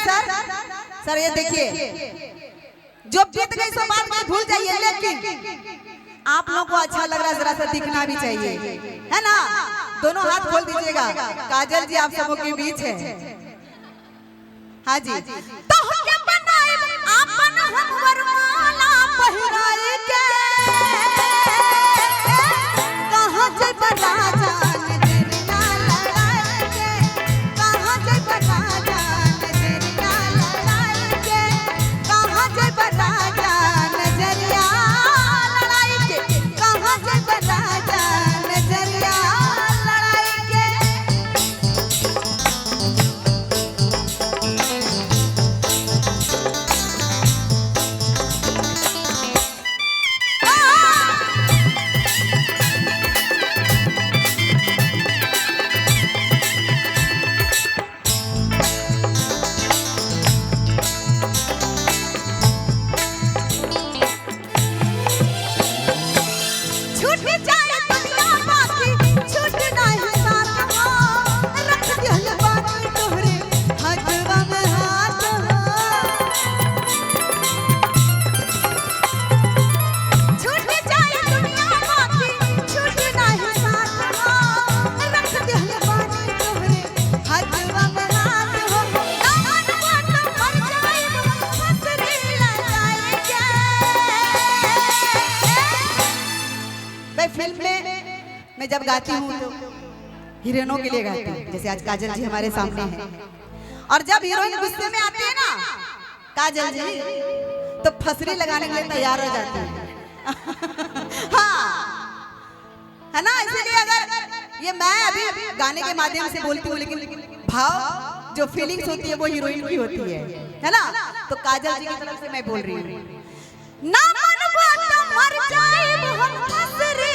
सर ये देखिए, जो बीत गई सो बात में भूल जाइए, लेकिन आप लोगों को अच्छा लग रहा है, जरा सा दिखना भी चाहिए, है ना। दोनों हाथ खोल दीजिएगा। काजल जी आप सबों के बीच है। हाँ जी, तो हमके बनाए आपन हम वरमाला पहिराए के, कहां से बना जान तेरिया लड़ाई के, कहां से बना जान तेरिया लड़ाई के, कहां से बना जान तेरिया लड़ाई के, कहां से बना जान तेरिया लड़ाई के। छूट जाए दुनिया बाकी छूट नहीं साथ हो, रख दिल बाकी तोहरे हथवा में हाथ हो। छूट जाए दुनिया बाकी छूट नहीं साथ हो, रख दिल बाकी तोहरे हथवा में हाथ हो। दामन बात मर जाए फसरी लगाए के। मैं फिल्म में मैं जब गाती हूँ तो हीरोइनों के लिए गाती हूँ, जैसे आज काजल जी हमारे सामने हैं, और जब हीरोइन गुस्से में आती है ना काजल जी, तो फसरी लगाने के लिए तैयार हो जाती है। हाँ, है ना। इसलिए अगर ये मैं अभी गाने के माध्यम से बोलती हूँ, लेकिन भाव जो फीलिंग्स होती है वो हीरोइन की होती है ना। तो काजल जी की तरफ से मैं बोल रही हूँ, ना मन बात मर जाए हम फसरी